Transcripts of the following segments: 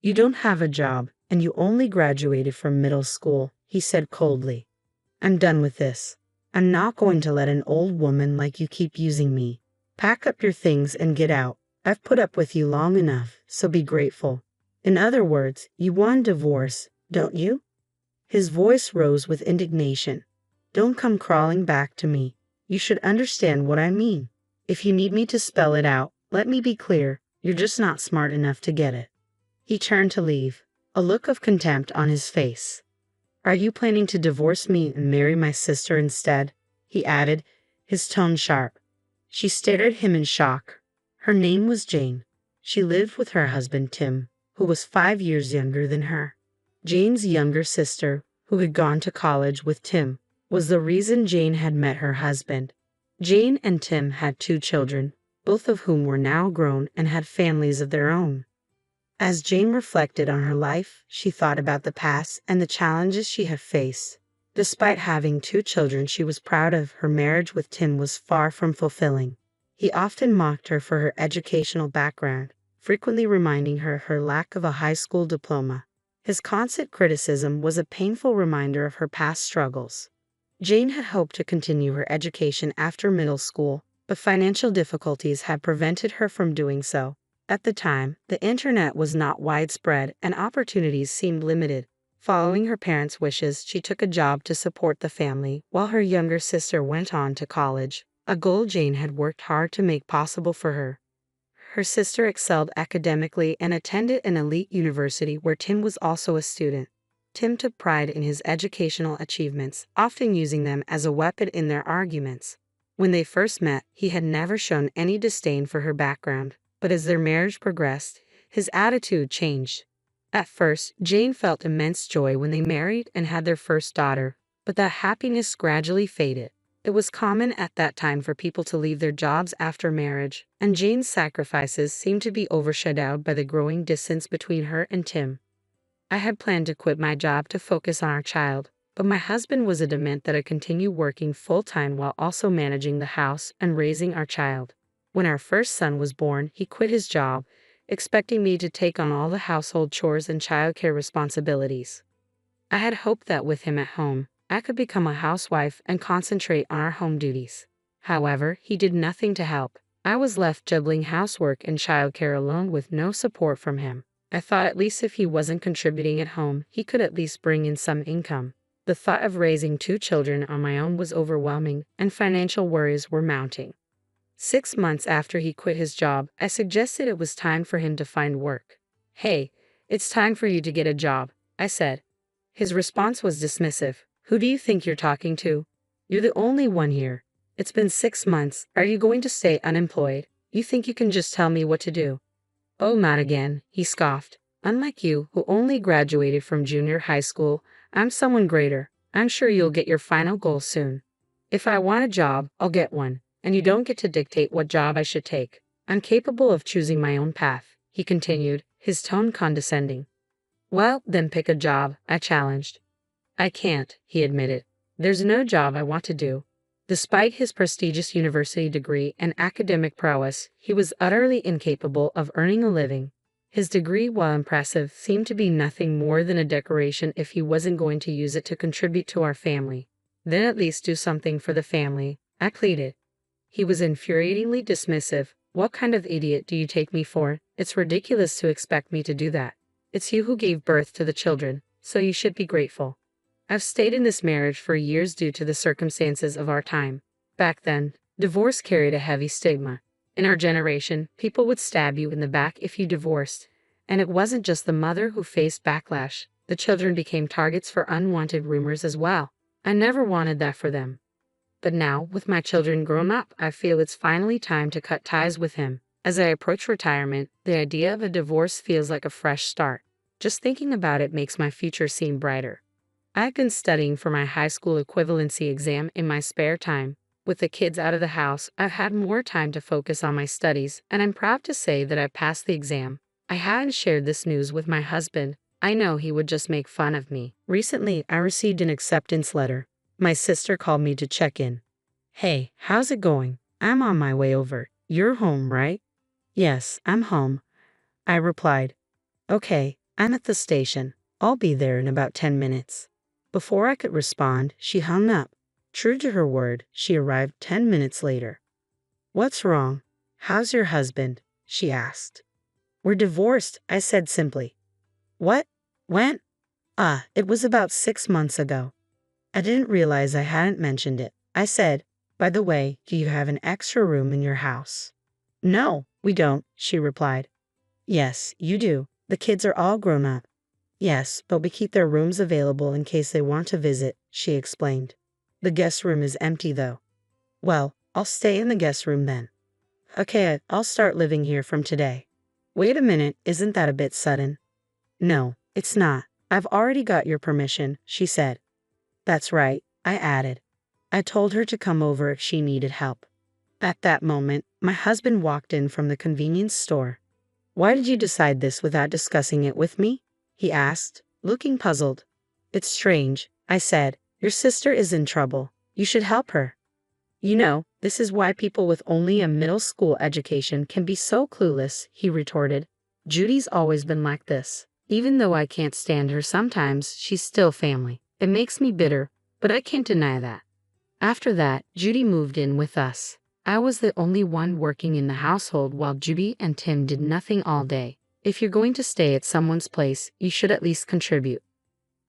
You don't have a job, and you only graduated from middle school, he said coldly. I'm done with this. I'm not going to let an old woman like you keep using me. Pack up your things and get out. I've put up with you long enough, so be grateful. In other words, you want a divorce, don't you? His voice rose with indignation. Don't come crawling back to me. You should understand what I mean. If you need me to spell it out, let me be clear, you're just not smart enough to get it. He turned to leave, a look of contempt on his face. Are you planning to divorce me and marry my sister instead? He added, his tone sharp. She stared at him in shock. Her name was Jane. She lived with her husband Tim, who was 5 years younger than her. Jane's younger sister, who had gone to college with Tim, was the reason Jane had met her husband. Jane and Tim had 2 children, both of whom were now grown and had families of their own. As Jane reflected on her life, she thought about the past and the challenges she had faced. Despite having 2 children she was proud of, her marriage with Tim was far from fulfilling. He often mocked her for her educational background, frequently reminding her of her lack of a high school diploma. His constant criticism was a painful reminder of her past struggles. Jane had hoped to continue her education after middle school, but financial difficulties had prevented her from doing so. At the time, the internet was not widespread and opportunities seemed limited. Following her parents' wishes, she took a job to support the family while her younger sister went on to college, a goal Jane had worked hard to make possible for her. Her sister excelled academically and attended an elite university where Tim was also a student. Tim took pride in his educational achievements, often using them as a weapon in their arguments. When they first met, he had never shown any disdain for her background. But as their marriage progressed, his attitude changed. At first, Jane felt immense joy when they married and had their first daughter, but that happiness gradually faded. It was common at that time for people to leave their jobs after marriage, and Jane's sacrifices seemed to be overshadowed by the growing distance between her and Tim. I had planned to quit my job to focus on our child, but my husband was adamant that I continue working full-time while also managing the house and raising our child. When our first son was born, he quit his job, expecting me to take on all the household chores and childcare responsibilities. I had hoped that with him at home, I could become a housewife and concentrate on our home duties. However, he did nothing to help. I was left juggling housework and childcare alone with no support from him. I thought at least if he wasn't contributing at home, he could at least bring in some income. The thought of raising 2 children on my own was overwhelming, and financial worries were mounting. 6 months after he quit his job, I suggested it was time for him to find work. Hey, it's time for you to get a job, I said. His response was dismissive. Who do you think you're talking to? You're the only one here. It's been 6 months. Are you going to stay unemployed? You think you can just tell me what to do? Oh, not again, he scoffed. Unlike you, who only graduated from junior high school, I'm someone greater. I'm sure you'll get your final goal soon. If I want a job, I'll get one. And you don't get to dictate what job I should take. I'm capable of choosing my own path, he continued, his tone condescending. Well, then pick a job, I challenged. I can't, he admitted. There's no job I want to do. Despite his prestigious university degree and academic prowess, he was utterly incapable of earning a living. His degree, while impressive, seemed to be nothing more than a decoration if he wasn't going to use it to contribute to our family. Then at least do something for the family, I pleaded. He was infuriatingly dismissive. What kind of idiot do you take me for? It's ridiculous to expect me to do that. It's you who gave birth to the children, so you should be grateful. I've stayed in this marriage for years due to the circumstances of our time. Back then, divorce carried a heavy stigma. In our generation, people would stab you in the back if you divorced. And it wasn't just the mother who faced backlash. The children became targets for unwanted rumors as well. I never wanted that for them. But now, with my children grown up, I feel it's finally time to cut ties with him. As I approach retirement, the idea of a divorce feels like a fresh start. Just thinking about it makes my future seem brighter. I've been studying for my high school equivalency exam in my spare time. With the kids out of the house, I've had more time to focus on my studies, and I'm proud to say that I passed the exam. I hadn't shared this news with my husband. I know he would just make fun of me. Recently, I received an acceptance letter. My sister called me to check in. Hey, how's it going? I'm on my way over. You're home, right? Yes, I'm home, I replied. Okay, I'm at the station. I'll be there in about 10 minutes. Before I could respond, she hung up. True to her word, she arrived 10 minutes later. What's wrong? How's your husband? She asked. We're divorced, I said simply. What? When? It was about 6 months ago. I didn't realize I hadn't mentioned it. I said, by the way, do you have an extra room in your house? No, we don't, she replied. Yes, you do. The kids are all grown up. Yes, but we keep their rooms available in case they want to visit, she explained. The guest room is empty though. Well, I'll stay in the guest room then. Okay, I'll start living here from today. Wait a minute, isn't that a bit sudden? No, it's not. I've already got your permission, she said. That's right, I added. I told her to come over if she needed help. At that moment, my husband walked in from the convenience store. Why did you decide this without discussing it with me? He asked, looking puzzled. It's strange, I said. Your sister is in trouble. You should help her. You know, this is why people with only a middle school education can be so clueless, he retorted. Judy's always been like this. Even though I can't stand her sometimes, she's still family. It makes me bitter, but I can't deny that. After that, Judy moved in with us. I was the only one working in the household while Judy and Tim did nothing all day. If you're going to stay at someone's place, you should at least contribute.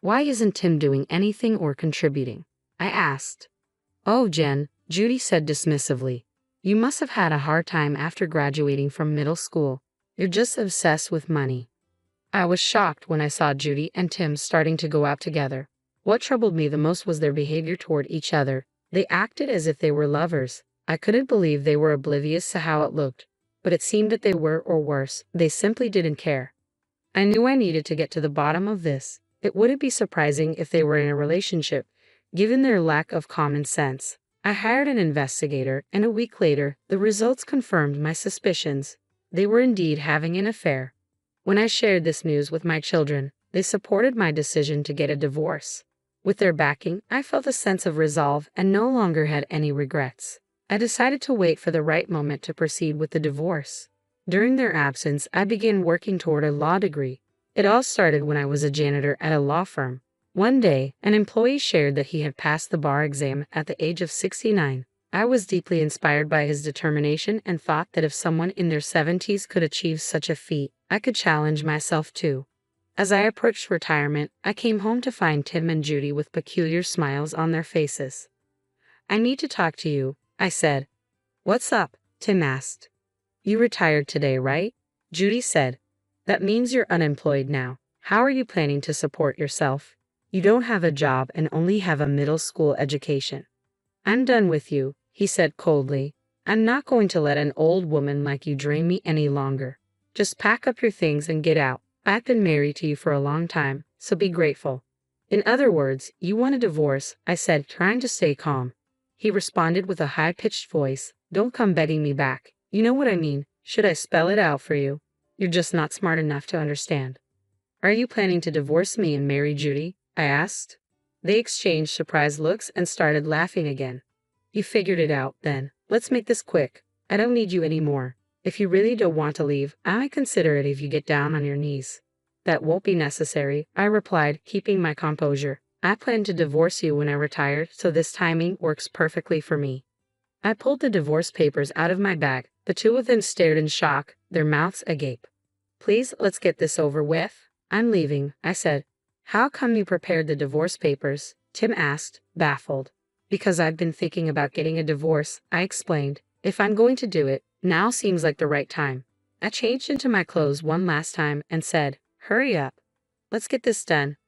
Why isn't Tim doing anything or contributing? I asked. Oh, Jen, Judy said dismissively. You must have had a hard time after graduating from middle school. You're just obsessed with money. I was shocked when I saw Judy and Tim starting to go out together. What troubled me the most was their behavior toward each other. They acted as if they were lovers. I couldn't believe they were oblivious to how it looked, but it seemed that they were, or worse, they simply didn't care. I knew I needed to get to the bottom of this. It wouldn't be surprising if they were in a relationship, given their lack of common sense. I hired an investigator, and a week later, the results confirmed my suspicions. They were indeed having an affair. When I shared this news with my children, they supported my decision to get a divorce. With their backing, I felt a sense of resolve and no longer had any regrets. I decided to wait for the right moment to proceed with the divorce. During their absence, I began working toward a law degree. It all started when I was a janitor at a law firm. One day, an employee shared that he had passed the bar exam at the age of 69. I was deeply inspired by his determination and thought that if someone in their 70s could achieve such a feat, I could challenge myself too. As I approached retirement, I came home to find Tim and Judy with peculiar smiles on their faces. I need to talk to you, I said. What's up? Tim asked. You retired today, right? Judy said. That means you're unemployed now. How are you planning to support yourself? You don't have a job and only have a middle school education. I'm done with you, he said coldly. I'm not going to let an old woman like you drain me any longer. Just pack up your things and get out. I've been married to you for a long time, so be grateful. In other words, you want a divorce, I said, trying to stay calm. He responded with a high-pitched voice. Don't come begging me back. You know what I mean. Should I spell it out for you? You're just not smart enough to understand. Are you planning to divorce me and marry Judy? I asked. They exchanged surprised looks and started laughing again. You figured it out, then. Let's make this quick. I don't need you anymore. If you really don't want to leave, I might consider it if you get down on your knees. That won't be necessary, I replied, keeping my composure. I plan to divorce you when I retire, so this timing works perfectly for me. I pulled the divorce papers out of my bag. The two of them stared in shock, their mouths agape. Please, let's get this over with. I'm leaving, I said. How come you prepared the divorce papers? Tim asked, baffled. Because I've been thinking about getting a divorce, I explained. If I'm going to do it, now seems like the right time. I changed into my clothes one last time and said, hurry up. Let's get this done.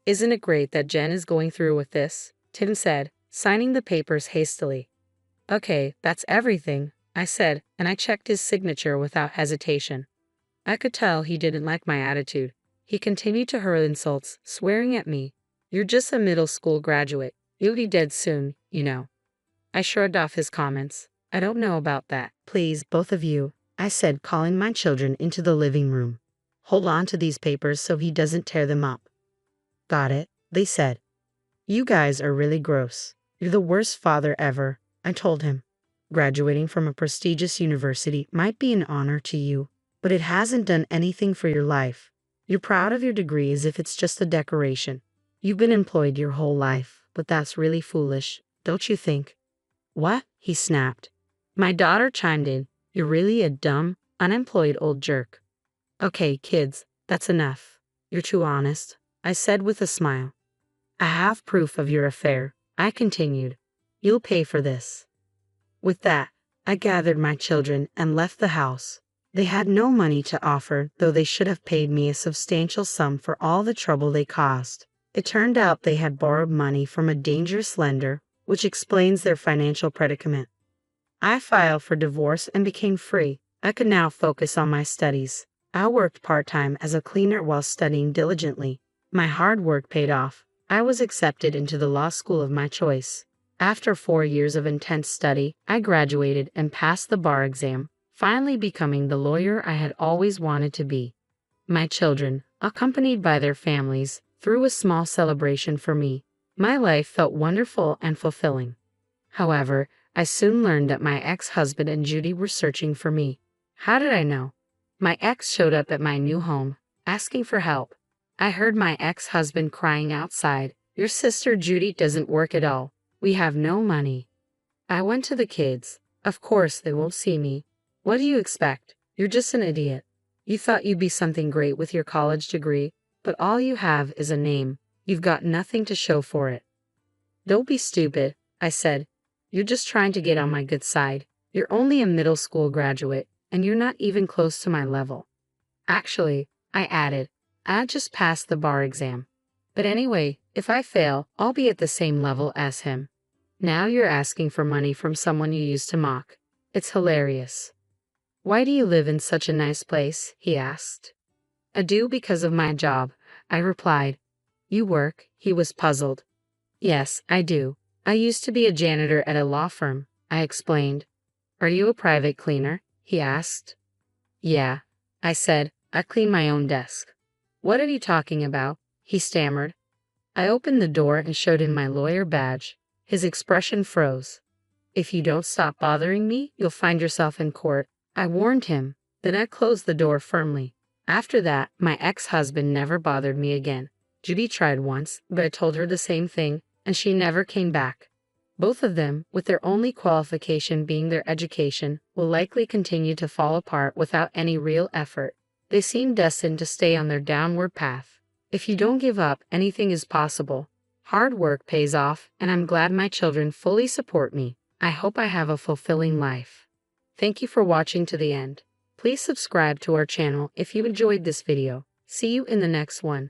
Isn't it great that Jen is going through with this? Tim said, signing the papers hastily. Okay, that's everything, I said, and I checked his signature without hesitation. I could tell he didn't like my attitude. He continued to hurl insults, swearing at me. You're just a middle school graduate. You'll be dead soon, you know. I shrugged off his comments. I don't know about that. Please, both of you, I said, calling my children into the living room. Hold on to these papers so he doesn't tear them up. Got it, they said. You guys are really gross. You're the worst father ever, I told him. Graduating from a prestigious university might be an honor to you, but it hasn't done anything for your life. You're proud of your degree as if it's just a decoration. You've been employed your whole life, but that's really foolish, don't you think? What? He snapped. My daughter chimed in. You're really a dumb, unemployed old jerk. Okay, kids, that's enough. You're too honest, I said with a smile. I have proof of your affair, I continued. You'll pay for this. With that, I gathered my children and left the house. They had no money to offer, though they should have paid me a substantial sum for all the trouble they caused. It turned out they had borrowed money from a dangerous lender, which explains their financial predicament. I filed for divorce and became free. I could now focus on my studies. I worked part-time as a cleaner while studying diligently. My hard work paid off. I was accepted into the law school of my choice. After 4 years of intense study, I graduated and passed the bar exam, finally becoming the lawyer I had always wanted to be. My children, accompanied by their families, threw a small celebration for me. My life felt wonderful and fulfilling. However, I soon learned that my ex-husband and Judy were searching for me. How did I know? My ex showed up at my new home, asking for help. I heard my ex-husband crying outside, "Your sister Judy doesn't work at all. We have no money." I went to the kids. Of course they won't see me. What do you expect? You're just an idiot. You thought you'd be something great with your college degree, but all you have is a name. You've got nothing to show for it. Don't be stupid, I said. You're just trying to get on my good side. You're only a middle school graduate, and you're not even close to my level. Actually, I added, I just passed the bar exam. But anyway, if I fail, I'll be at the same level as him. Now you're asking for money from someone you used to mock. It's hilarious. Why do you live in such a nice place? He asked. I do because of my job, I replied. You work? He was puzzled. Yes, I do. I used to be a janitor at a law firm, I explained. Are you a private cleaner? He asked. Yeah, I said. I clean my own desk. What are you talking about? He stammered. I opened the door and showed him my lawyer badge. His expression froze. If you don't stop bothering me, you'll find yourself in court, I warned him. Then I closed the door firmly. After that, my ex-husband never bothered me again. Judy tried once, but I told her the same thing, and she never came back. Both of them, with their only qualification being their education, will likely continue to fall apart without any real effort. They seem destined to stay on their downward path. If you don't give up, anything is possible. Hard work pays off, and I'm glad my children fully support me. I hope I have a fulfilling life. Thank you for watching to the end. Please subscribe to our channel if you enjoyed this video. See you in the next one.